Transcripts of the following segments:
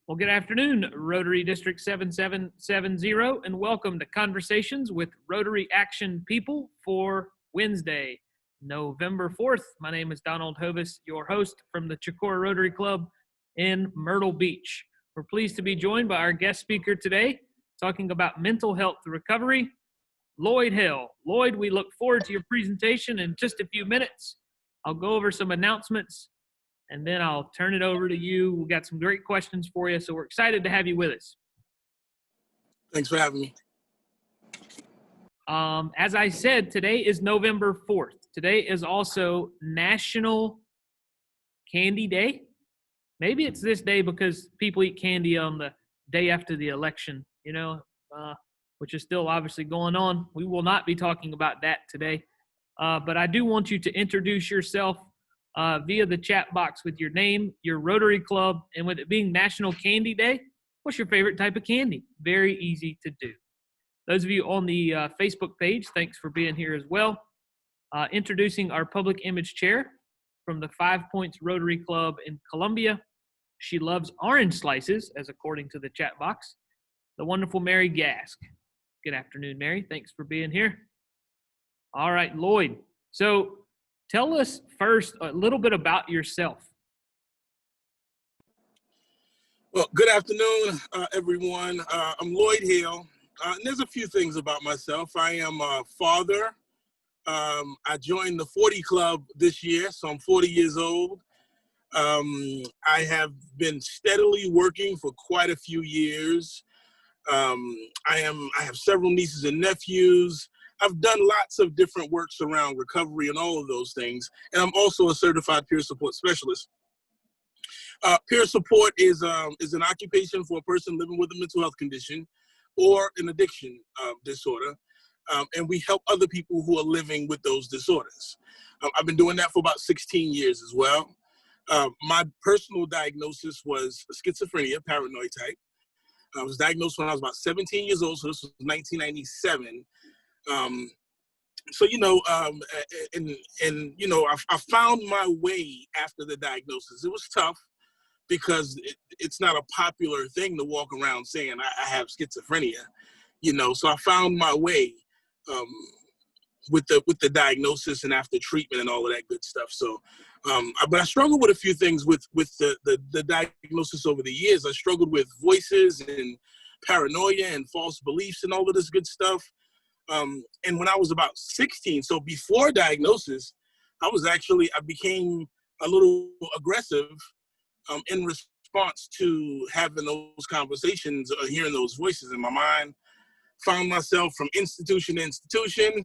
Well, good afternoon, Rotary District 7770, and welcome to Conversations with Rotary Action People for Wednesday, November 4th. My name is Donald Hovis, your host from the Chicora Rotary Club in Myrtle Beach. We're pleased to be joined by our guest speaker today, talking about mental health recovery, Lloyd Hale. Lloyd, we look forward to your presentation in just a few minutes. I'll go over some announcements, and then I'll turn it over to you. We've got some great questions for you, so we're excited to have you with us. Thanks for having me. As I said, today is November 4th. Today is also National Candy Day. Maybe it's this day because people eat candy on the day after the election, which is still obviously going on. We will not be talking about that today. But I do want you to introduce yourself via the chat box with your name, your Rotary Club, and with it being National Candy Day, what's your favorite type of candy? Very easy to do. Those of you on the Facebook page, thanks for being here as well. Introducing our public image chair from the 5 Points Rotary Club in Columbia. She loves orange slices, as according to the chat box. The wonderful Mary Gask. Good afternoon, Mary. Thanks for being here. All right, Lloyd. So tell us first a little bit about yourself. Well, good afternoon, everyone. I'm Lloyd Hale, and there's a few things about myself. I am a father. I joined the 40 Club this year, so I'm 40 years old. I have been steadily working for quite a few years. I have several nieces and nephews. I've done lots of different works around recovery and all of those things. And I'm also a certified peer support specialist. Peer support is an occupation for a person living with a mental health condition or an addiction disorder. And we help other people who are living with those disorders. I've been doing that for about 16 years as well. My personal diagnosis was schizophrenia, paranoid type. I was diagnosed when I was about 17 years old, so this was 1997. I found my way after the diagnosis. It was tough because it's not a popular thing to walk around saying I have schizophrenia, so I found my way with the diagnosis and after treatment and all of that good stuff. So, but I struggled with a few things with the diagnosis over the years. I struggled with voices and paranoia and false beliefs and all of this good stuff. And when I was about 16, so before diagnosis, I became a little aggressive in response to having those conversations or hearing those voices in my mind. Found myself from institution to institution,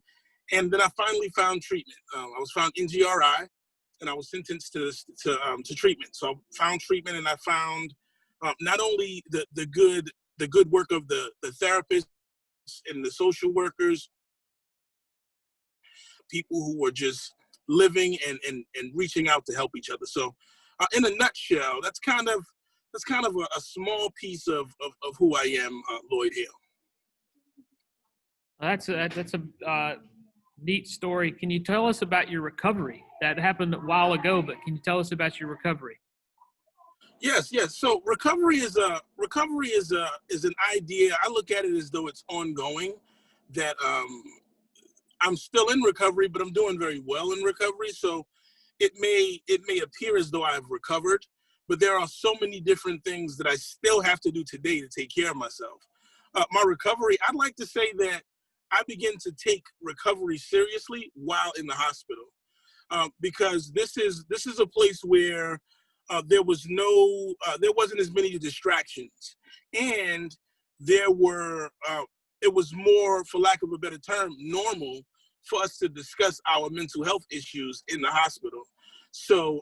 and then I finally found treatment. I was found in GRI, and I was sentenced to treatment. So I found treatment, and I found not only the good work of the therapists and the social workers, people who were just living and reaching out to help each other. So in a nutshell, that's kind of a small piece of who I am, Lloyd Hale. That's a neat story. Can you tell us about your recovery? That happened a while ago, but can you tell us about your recovery? Yes. So recovery is an idea. I look at it as though it's ongoing. That I'm still in recovery, but I'm doing very well in recovery. So it may appear as though I've recovered, but there are so many different things that I still have to do today to take care of myself. My recovery, I'd like to say that I begin to take recovery seriously while in the hospital, because this is a place where there wasn't as many distractions, and it was more, for lack of a better term, normal for us to discuss our mental health issues in the hospital. So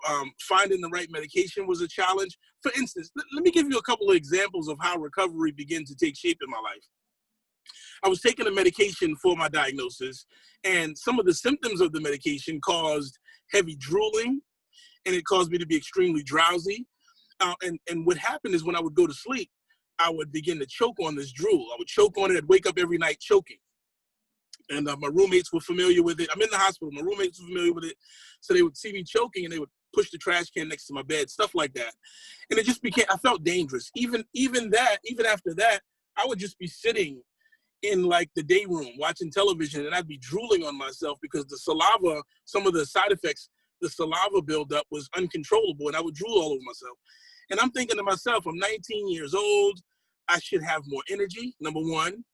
finding the right medication was a challenge. For instance, let me give you a couple of examples of how recovery began to take shape in my life. I was taking a medication for my diagnosis, and some of the symptoms of the medication caused heavy drooling, and it caused me to be extremely drowsy. And what happened is when I would go to sleep, I would begin to choke on this drool. I would choke on it. I'd wake up every night choking. And my roommates were familiar with it. I'm in the hospital. My roommates were familiar with it. So they would see me choking, and they would push the trash can next to my bed, stuff like that. And it just became, I felt dangerous. Even after that, I would just be sitting in like the day room watching television, and I'd be drooling on myself because the saliva, some of the side effects, the saliva buildup was uncontrollable, and I would drool all over myself. And I'm thinking to myself, I'm 19 years old. I should have more energy, number one.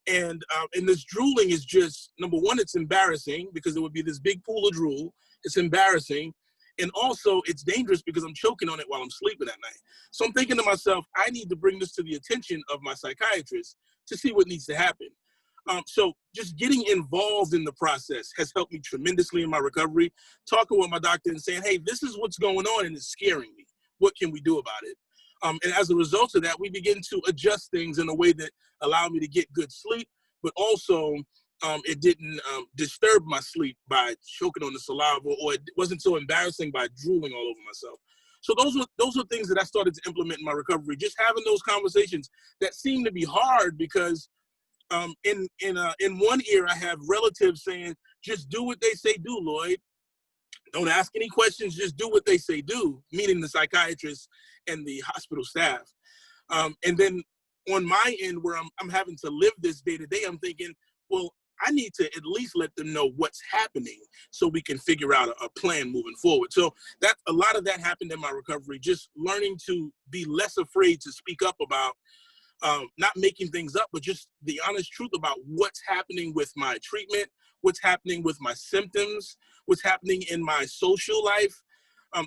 And this drooling is just, number one, it's embarrassing because there would be this big pool of drool. It's embarrassing. And also it's dangerous because I'm choking on it while I'm sleeping at night. So I'm thinking to myself, I need to bring this to the attention of my psychiatrist to see what needs to happen. So just getting involved in the process has helped me tremendously in my recovery. Talking with my doctor and saying, hey, this is what's going on and it's scaring me. What can we do about it? And as a result of that, we begin to adjust things in a way that allowed me to get good sleep, but also it didn't disturb my sleep by choking on the saliva, or it wasn't so embarrassing by drooling all over myself. So those were things that I started to implement in my recovery. Just having those conversations that seem to be hard because in one ear I have relatives saying, "Just do what they say do, Lloyd. Don't ask any questions. Just do what they say do," meaning the psychiatrists and the hospital staff. And then on my end, where I'm having to live this day to day, I'm thinking, well, I need to at least let them know what's happening so we can figure out a plan moving forward. So that a lot of that happened in my recovery, just learning to be less afraid to speak up about not making things up, but just the honest truth about what's happening with my treatment, what's happening with my symptoms, what's happening in my social life.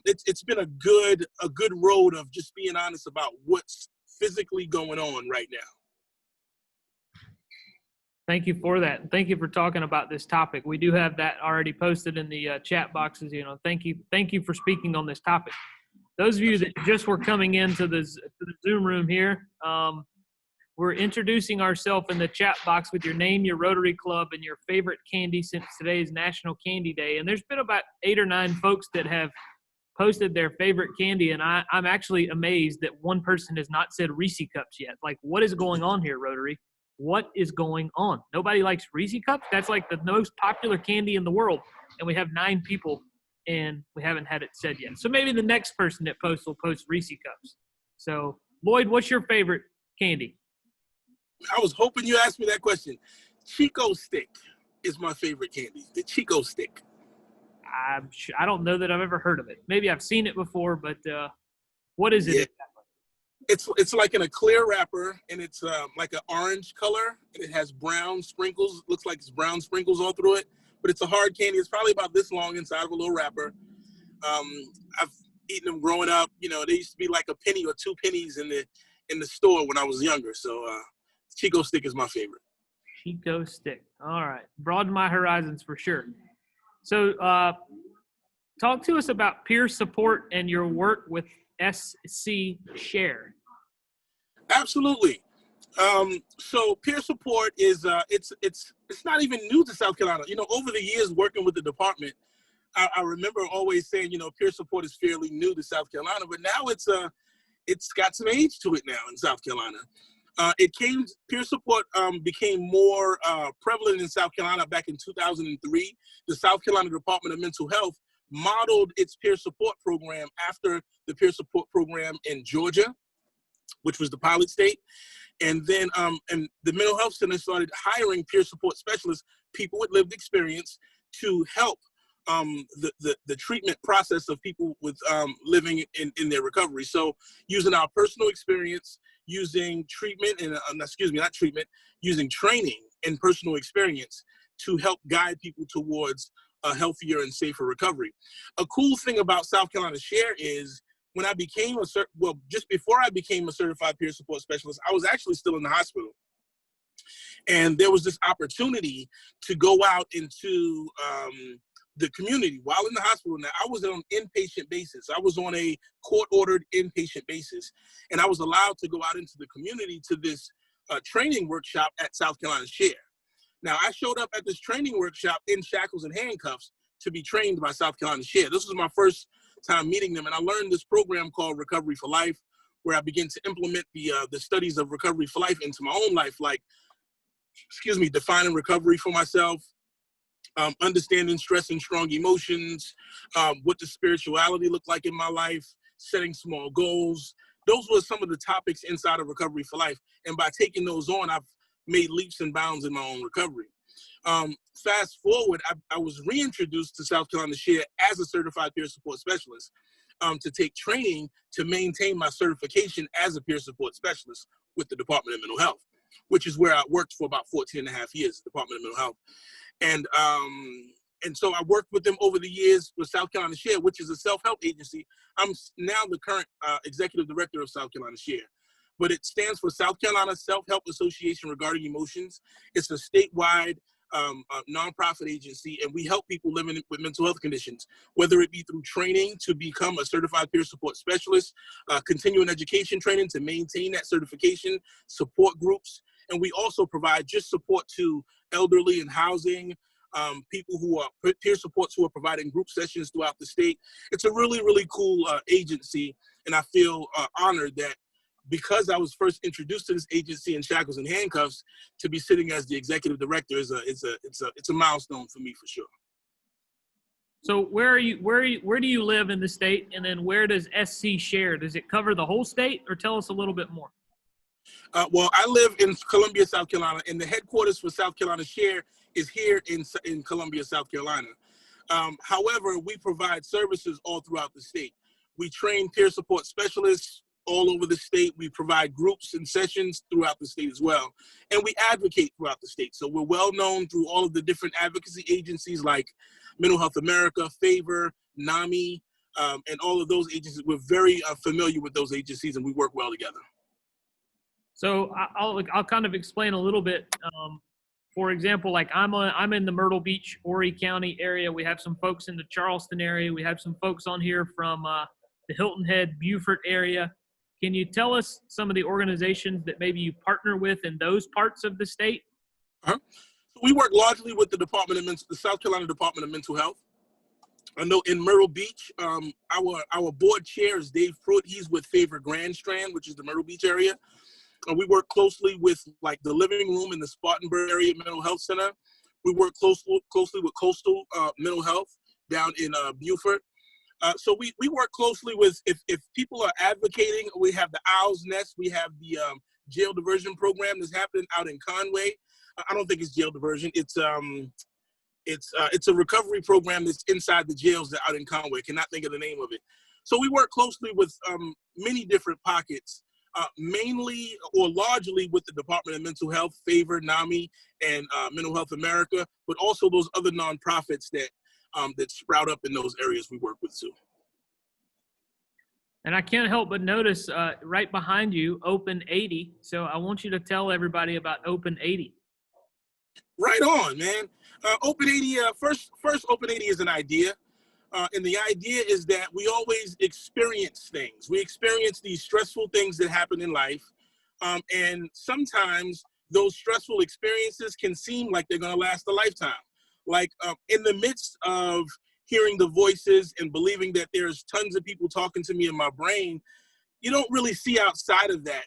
It's been a good road of just being honest about what's physically going on right now. Thank you for that. Thank you for talking about this topic. We do have that already posted in the chat boxes. Thank you for speaking on this topic. Those of you that just were coming into the Zoom room here, we're introducing ourselves in the chat box with your name, your Rotary Club, and your favorite candy since today is National Candy Day. And there's been about 8 or 9 folks that have posted their favorite candy, and I'm actually amazed that one person has not said Reese Cups yet. Like, what is going on here, Rotary? What is going on? Nobody likes Reese Cups? That's like the most popular candy in the world, and we have 9 people, and we haven't had it said yet. So maybe the next person that posts will post Reese Cups. So, Lloyd, what's your favorite candy? I was hoping you asked me that question. Chico Stick is my favorite candy, the Chico Stick. I don't know that I've ever heard of it. Maybe I've seen it before, but what is it exactly? It's like in a clear wrapper, and it's like an orange color, and it has brown sprinkles. Looks like it's brown sprinkles all through it, but it's a hard candy. It's probably about this long inside of a little wrapper. I've eaten them growing up. They used to be like a penny or 2 pennies in the store when I was younger. So Chico Stick is my favorite. Chico Stick. All right. Broaden my horizons for sure. So talk to us about peer support and your work with SC Share. Absolutely. So peer support is it's not even new to South Carolina. Over the years working with the department, I remember always saying, peer support is fairly new to South Carolina, but now it's got some age to it now in South Carolina. Peer support became more prevalent in South Carolina back in 2003. The South Carolina Department of Mental Health modeled its peer support program after the peer support program in Georgia, which was the pilot state. And then and the mental health center started hiring peer support specialists, people with lived experience, to help the treatment process of people with living in their recovery. So using our personal experience, using treatment and using training and personal experience to help guide people towards a healthier and safer recovery. A cool thing about South Carolina Share is when I became just before I became a certified peer support specialist, I was actually still in the hospital. And there was this opportunity to go out into the community while in the hospital. Now, I was on an inpatient basis. I was on a court-ordered inpatient basis. And I was allowed to go out into the community to this training workshop at South Carolina Share. Now, I showed up at this training workshop in shackles and handcuffs to be trained by South Carolina Share. This was my first time meeting them, and I learned this program called Recovery for Life, where I began to implement the studies of Recovery for Life into my own life, like, defining recovery for myself, understanding stress and strong emotions, what does spirituality look like in my life, setting small goals. Those were some of the topics inside of Recovery for Life. And by taking those on, I've made leaps and bounds in my own recovery. Fast forward, I was reintroduced to South Carolina Share as a certified peer support specialist to take training to maintain my certification as a peer support specialist with the Department of Mental Health, which is where I worked for about 14 and a half years, the Department of Mental Health. And so I worked with them over the years with South Carolina Share, which is a self-help agency. I'm now the current executive director of South Carolina Share, but it stands for South Carolina Self-Help Association Regarding Emotions. It's a statewide nonprofit agency, and we help people living with mental health conditions, whether it be through training to become a certified peer support specialist, continuing education training to maintain that certification, support groups, and we also provide just support to elderly and housing, people who are peer supports who are providing group sessions throughout the state. It's a really, really cool agency, and I feel honored that because I was first introduced to this agency in shackles and handcuffs, to be sitting as the executive director is a milestone for me for sure. So where do you live in the state, and then where does SC Share? Does it cover the whole state, or tell us a little bit more? Well, I live in Columbia, South Carolina, and the headquarters for South Carolina Share is here in Columbia, South Carolina. However, we provide services all throughout the state. We train peer support specialists all over the state. We provide groups and sessions throughout the state as well. And we advocate throughout the state. So we're well known through all of the different advocacy agencies like Mental Health America, Favor, NAMI, and all of those agencies. We're very familiar with those agencies, and we work well together. So I'll kind of explain a little bit. For example, like I'm in the Myrtle Beach, Horry County area. We have some folks in the Charleston area. We have some folks on here from the Hilton Head, Beaufort area. Can you tell us some of the organizations that maybe you partner with in those parts of the state? So we work largely with the South Carolina Department of Mental Health. I know in Myrtle Beach, our board chair is Dave Pruitt. He's with Favor Grand Strand, which is the Myrtle Beach area. We work closely with like the Living Room in the Spartanburg Area Mental Health Center. We work closely with Coastal Mental Health down in Beaufort. So we work closely with, if people are advocating, we have the Owl's Nest, we have the jail diversion program that's happening out in Conway. I don't think it's jail diversion. It's a recovery program that's inside the jails that out in Conway. Cannot think of the name of it. So we work closely with many different pockets, mainly or largely with the Department of Mental Health, Favor, NAMI, and Mental Health America, but also those other nonprofits that sprout up in those areas we work with too. And I can't help but notice right behind you, Open 80. So I want you to tell everybody about Open 80. Right on, man. Open 80, first Open 80 is an idea. And the idea is that we always experience things. We experience these stressful things that happen in life. And sometimes those stressful experiences can seem like they're going to last a lifetime. Like in the midst of hearing the voices and believing that there's tons of people talking to me in my brain, you don't really see outside of that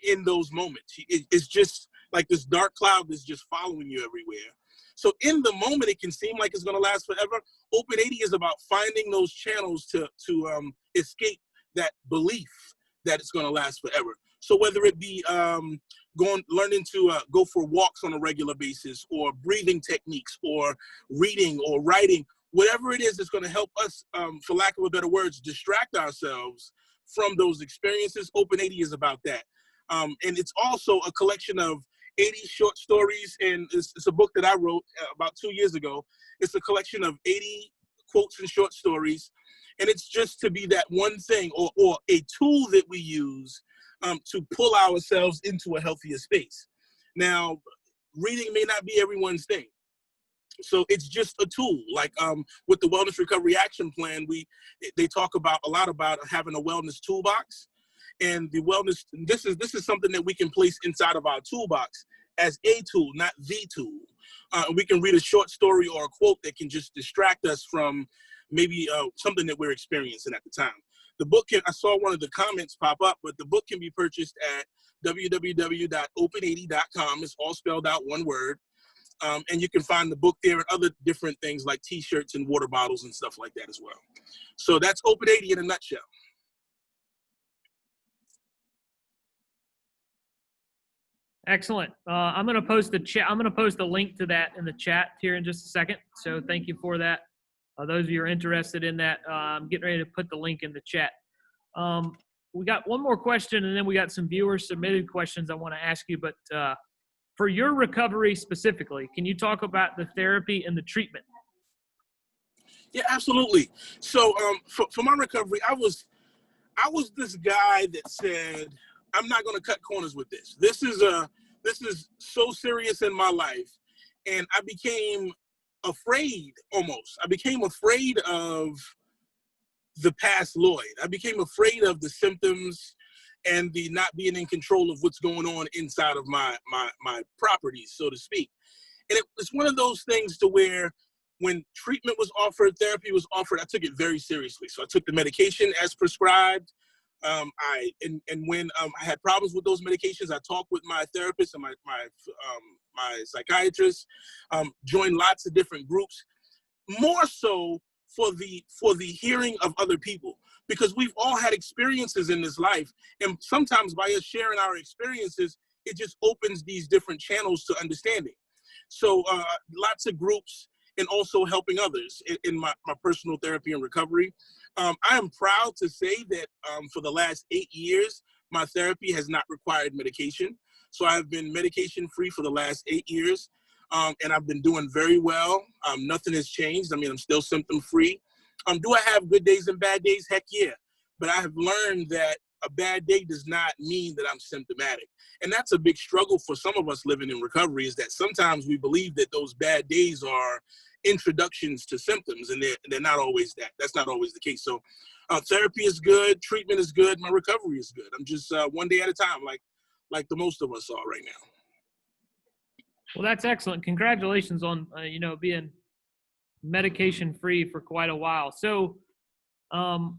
in those moments. It's just like this dark cloud that's just following you everywhere. So in the moment, it can seem like it's going to last forever. Open 80 is about finding those channels to escape that belief that it's going to last forever. So whether it be learning to go for walks on a regular basis, or breathing techniques, or reading or writing, whatever it is that's going to help us, for lack of a better words, distract ourselves from those experiences, Open 80 is about that. And it's also a collection of 80 short stories, and it's a book that I wrote about 2 years ago. It's a collection of 80 quotes and short stories, and it's just to be that one thing or a tool that we use to pull ourselves into a healthier space. Now, reading may not be everyone's thing, so it's just a tool. Like with the Wellness Recovery Action Plan, they talk a lot about having a wellness toolbox. And the wellness, this is something that we can place inside of our toolbox as a tool, not the tool. We can read a short story or a quote that can just distract us from maybe something that we're experiencing at the time. The book I saw one of the comments pop up, but the book can be purchased at www.open80.com. It's all spelled out one word. And you can find the book there and other different things like T-shirts and water bottles and stuff like that as well. So that's Open 80 in a nutshell. Excellent. I'm going to post the chat. I'm going to post a link to that in the chat here in just a second. So thank you for that. Those of you who are interested in that, I'm getting ready to put the link in the chat. We got one more question, and then we got some viewer submitted questions I want to ask you. But for your recovery specifically, can you talk about the therapy and the treatment? Yeah, absolutely. So for my recovery, I was this guy that said, I'm not going to cut corners with this. This is so serious in my life. And I became afraid almost. I became afraid of the past Lloyd. I became afraid of the symptoms and the not being in control of what's going on inside of my properties, so to speak. And it's one of those things to where when treatment was offered, therapy was offered, I took it very seriously. So I took the medication as prescribed. When I had problems with those medications, I talked with my therapist and my psychiatrist, joined lots of different groups, more so for the hearing of other people, because we've all had experiences in this life. And sometimes by us sharing our experiences, it just opens these different channels to understanding. So lots of groups and also helping others in my personal therapy and recovery. I am proud to say that for the last 8 years, my therapy has not required medication. So I've been medication free for the last 8 years. And I've been doing very well. Nothing has changed. I mean, I'm still symptom free. Do I have good days and bad days? Heck yeah. But I have learned that a bad day does not mean that I'm symptomatic. And that's a big struggle for some of us living in recovery, is that sometimes we believe that those bad days are introductions to symptoms, and they're not always that. That's not always the case. So therapy is good. Treatment is good. My recovery is good. I'm just one day at a time, like the most of us are right now. Well, that's excellent. Congratulations on, being medication free for quite a while. So now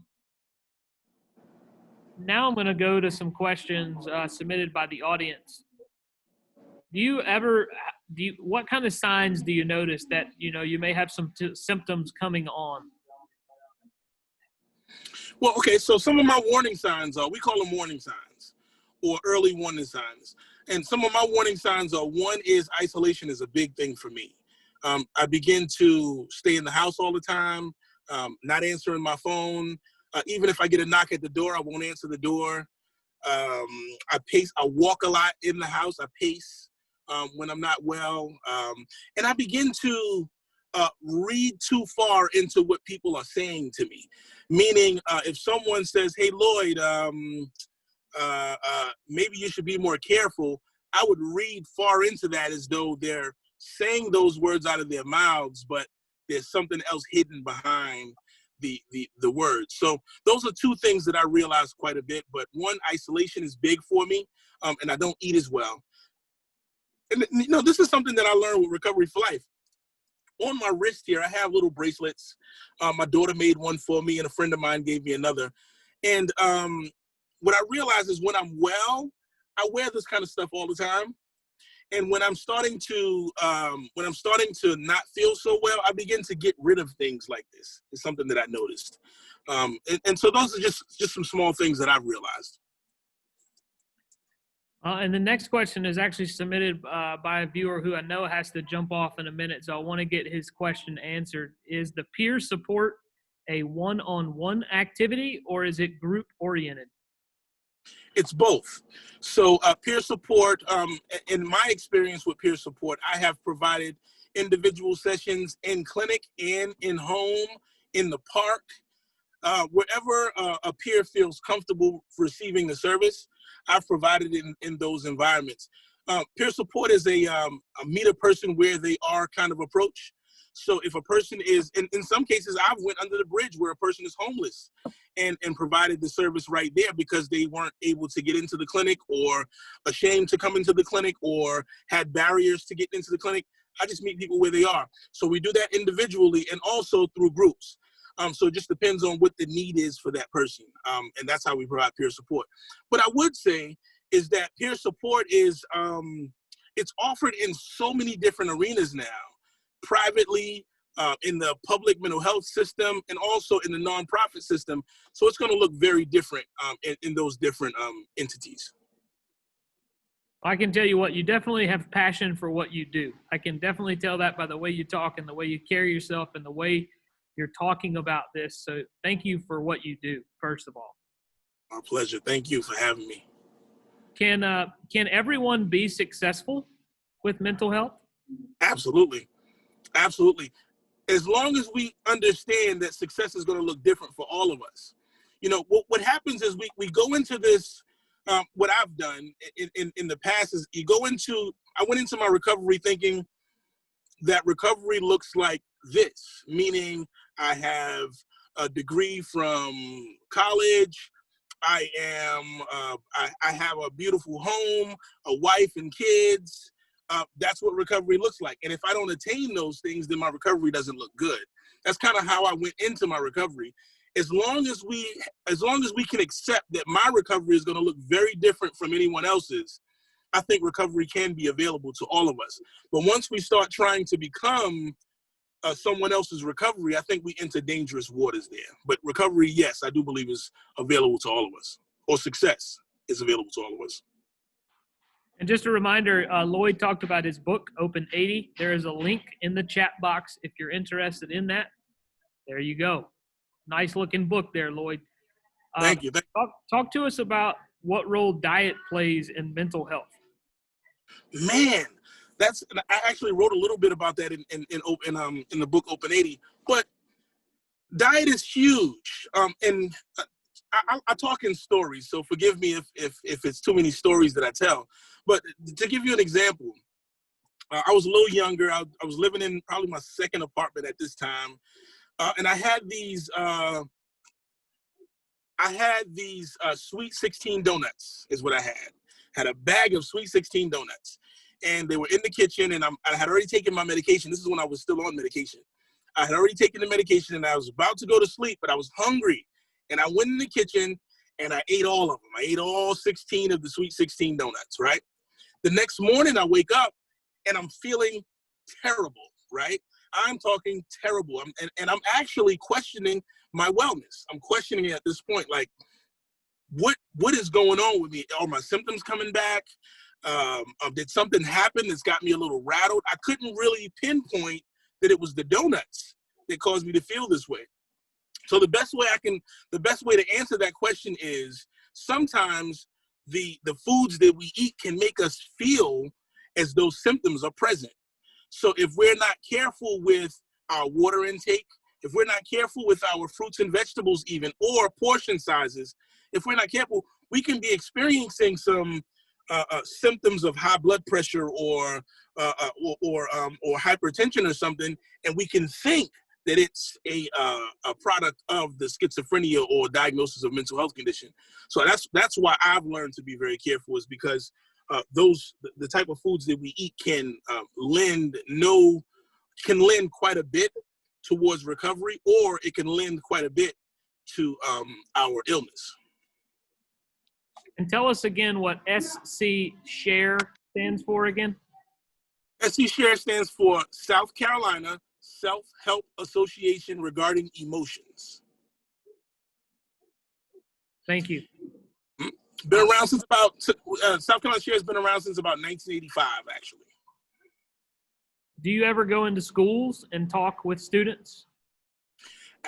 I'm going to go to some questions submitted by the audience. What kind of signs do you notice that, you may have some symptoms coming on? Well, okay, so some of my warning signs are, we call them warning signs or early warning signs. And some of my warning signs are, one is isolation is a big thing for me. I begin to stay in the house all the time, not answering my phone. Even if I get a knock at the door, I won't answer the door. I walk a lot in the house. I pace when I'm not well. And I begin to read too far into what people are saying to me. Meaning, if someone says, hey, Lloyd, maybe you should be more careful, I would read far into that as though they're saying those words out of their mouths, but there's something else hidden behind the words. So those are two things that I realize quite a bit. But one, isolation is big for me, and I don't eat as well. And this is something that I learned with Recovery for Life. On my wrist here, I have little bracelets. My daughter made one for me, and a friend of mine gave me another. And what I realize is when I'm well, I wear this kind of stuff all the time. And when I'm starting to not feel so well, I begin to get rid of things like this. It's something that I noticed. And so those are just some small things that I've realized. And the next question is actually submitted by a viewer who I know has to jump off in a minute, so I want to get his question answered. Is the peer support a one-on-one activity, or is it group-oriented? It's both. So peer support, in my experience with peer support, I have provided individual sessions in clinic and in home, in the park, wherever a peer feels comfortable receiving the service. I've provided it in those environments. Peer support is a meet a person where they are kind of approach. So if a person is, in some cases, I've went under the bridge where a person is homeless and provided the service right there because they weren't able to get into the clinic or ashamed to come into the clinic or had barriers to get into the clinic. I just meet people where they are. So we do that individually and also through groups. So it just depends on what the need is for that person. And that's how we provide peer support. What I would say is that peer support is it's offered in so many different arenas now, privately, in the public mental health system, and also in the nonprofit system. So it's going to look very different in those different entities. I can tell you what, you definitely have passion for what you do. I can definitely tell that by the way you talk and the way you carry yourself and the way you're talking about this. So thank you for what you do, first of all. My pleasure. Thank you for having me. Can everyone be successful with mental health? Absolutely. Absolutely. As long as we understand that success is going to look different for all of us. You know, what happens is we go into this, what I've done in the past is I went into my recovery thinking that recovery looks like this, meaning I have a degree from college. I have a beautiful home, a wife and kids. That's what recovery looks like. And if I don't attain those things, then my recovery doesn't look good. That's kind of how I went into my recovery. As long as we can accept that my recovery is going to look very different from anyone else's, I think recovery can be available to all of us. But once we start trying to become someone else's recovery, I think we enter dangerous waters there. But recovery, yes, I do believe is available to all of us, or success is available to all of us. And just a reminder, Lloyd talked about his book, Open 80. There is a link in the chat box if you're interested in that. There you go. Nice looking book there, Lloyd. Thank you. Talk to us about what role diet plays in mental health. Man, I actually wrote a little bit about that in the book Open 80. But diet is huge, and I talk in stories, so forgive me if it's too many stories that I tell. But to give you an example, I was a little younger. I was living in probably my second apartment at this time, and I had these Sweet 16 donuts is what I had. Had a bag of Sweet 16 donuts, and they were in the kitchen, and I had already taken my medication. This is when I was still on medication. I had already taken the medication, and I was about to go to sleep, but I was hungry, and I went in the kitchen, and I ate all of them. I ate all 16 of the Sweet 16 donuts, right? The next morning, I wake up, and I'm feeling terrible, right? I'm talking terrible, and I'm actually questioning my wellness. I'm questioning it at this point, like, what is going on with me? Are my symptoms coming back? Did something happen that's got me a little rattled? I couldn't really pinpoint that it was the donuts that caused me to feel this way. So the best way to answer that question is sometimes the foods that we eat can make us feel as though symptoms are present. So if we're not careful with our water intake, if we're not careful with our fruits and vegetables even, or portion sizes, if we're not careful, we can be experiencing some symptoms of high blood pressure or hypertension or something, and we can think that it's a product of the schizophrenia or diagnosis of mental health condition. So that's why I've learned to be very careful, is because the type of foods that we eat can lend quite a bit towards recovery, or it can lend quite a bit to our illness. And tell us again what SC Share stands for again. SC Share stands for South Carolina Self-Help Association Regarding Emotions. Thank you. Been around since South Carolina Share has been around since about 1985, actually. Do you ever go into schools and talk with students?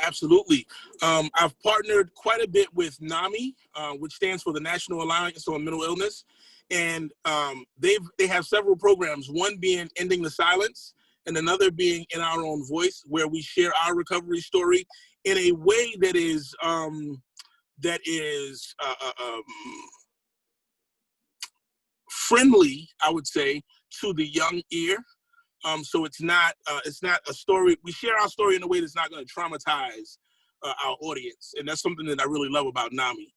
Absolutely. I've partnered quite a bit with NAMI, which stands for the National Alliance on Mental Illness. And they have several programs, one being Ending the Silence and another being In Our Own Voice, where we share our recovery story in a way that is friendly, I would say, to the young ear. So it's not a story. We share our story in a way that's not going to traumatize our audience, and that's something that I really love about NAMI.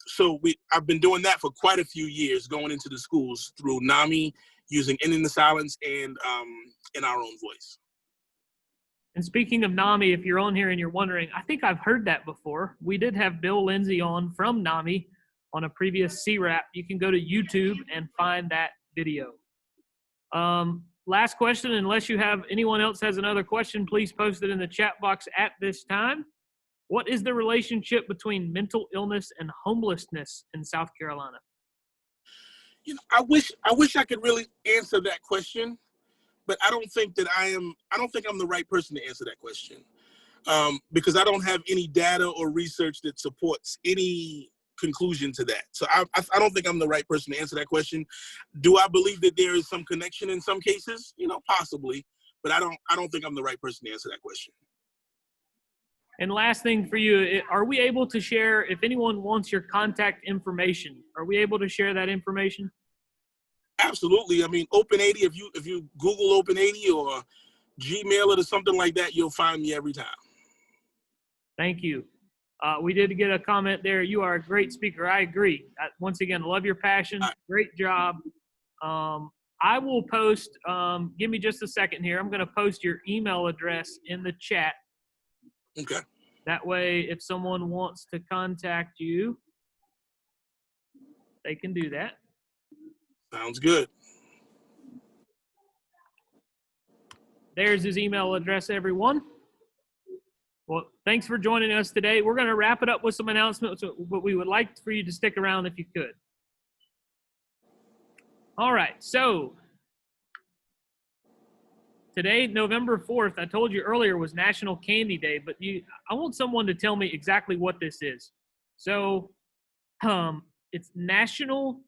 So I've been doing that for quite a few years, going into the schools through NAMI, using Ending the Silence and In Our Own Voice. And speaking of NAMI, if you're on here and you're wondering, I think I've heard that before. We did have Bill Lindsay on from NAMI on a previous CWRAP. You can go to YouTube and find that video. Last question, unless anyone else has another question, please post it in the chat box at this time. What is the relationship between mental illness and homelessness in South Carolina? I wish I could really answer that question, but I don't think I'm the right person to answer that question, because I don't have any data or research that supports any conclusion to that. So I don't think I'm the right person to answer that question. Do I believe that there is some connection in some cases? Possibly, but I don't think I'm the right person to answer that question. And last thing for you, are we able to share, if anyone wants your contact information, are we able to share that information? Absolutely. I mean, Open80, if you Google Open80 or Gmail it or something like that, you'll find me every time. Thank you. We did get a comment there. You are a great speaker. I agree. Once again, love your passion. Great job. I will post, give me just a second here. I'm going to post your email address in the chat. Okay. That way, if someone wants to contact you, they can do that. Sounds good. There's his email address, everyone. Well, thanks for joining us today. We're going to wrap it up with some announcements, but we would like for you to stick around if you could. All right, so today, November 4th, I told you earlier, was National Candy Day, but I want someone to tell me exactly what this is. So it's National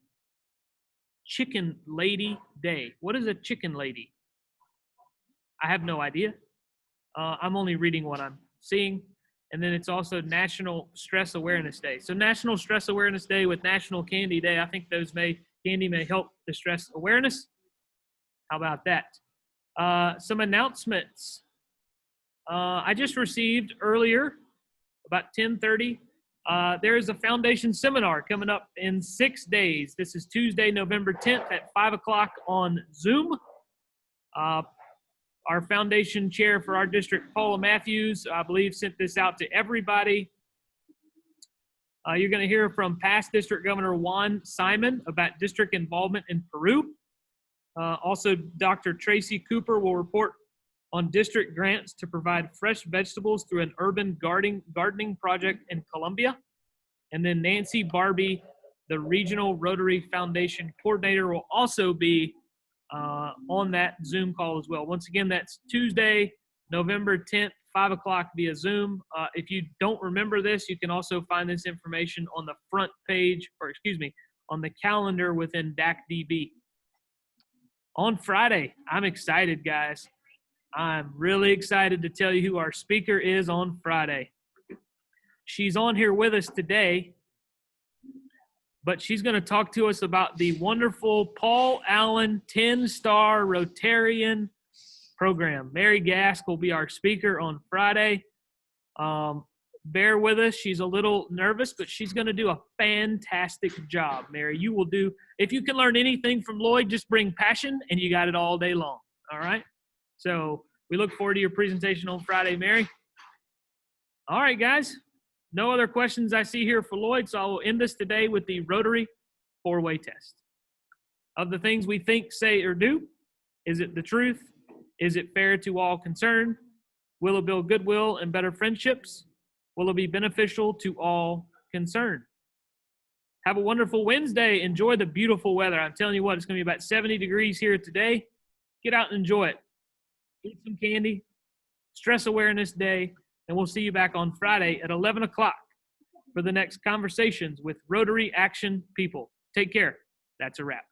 Chicken Lady Day. What is a chicken lady? I have no idea. I'm only reading what I'm seeing. And then it's also National Stress Awareness Day. So National Stress Awareness Day with National Candy Day. I think candy may help the stress awareness. How about that? Some announcements. I just received earlier, about 10:30, there is a foundation seminar coming up in 6 days. This is Tuesday, November 10th at 5 o'clock on Zoom. Our foundation chair for our district, Paula Matthews, I believe, sent this out to everybody. You're going to hear from past District Governor Juan Simon about district involvement in Peru. Also, Dr. Tracy Cooper will report on district grants to provide fresh vegetables through an urban gardening project in Colombia. And then Nancy Barbie, the Regional Rotary Foundation coordinator, will also be on that Zoom call as well. Once again, that's Tuesday, November 10th, 5 o'clock via Zoom. If you don't remember this, you can also find this information on the front page, on the calendar within DACDB. On Friday, I'm excited, guys. I'm really excited to tell you who our speaker is on Friday. She's on here with us today, but she's going to talk to us about the wonderful Paul Allen 10-star Rotarian program. Mary Gask will be our speaker on Friday. Bear with us. She's a little nervous, but she's going to do a fantastic job, Mary. You will do. If you can learn anything from Lloyd, just bring passion, and you got it all day long. All right? So we look forward to your presentation on Friday, Mary. All right, guys. No other questions I see here for Lloyd, so I will end this today with the Rotary four-way test. Of the things we think, say, or do, is it the truth? Is it fair to all concerned? Will it build goodwill and better friendships? Will it be beneficial to all concerned? Have a wonderful Wednesday. Enjoy the beautiful weather. I'm telling you what, it's going to be about 70 degrees here today. Get out and enjoy it. Eat some candy. Stress Awareness Day. And we'll see you back on Friday at 11 o'clock for the next conversations with Rotary Action People. Take care. That's a wrap.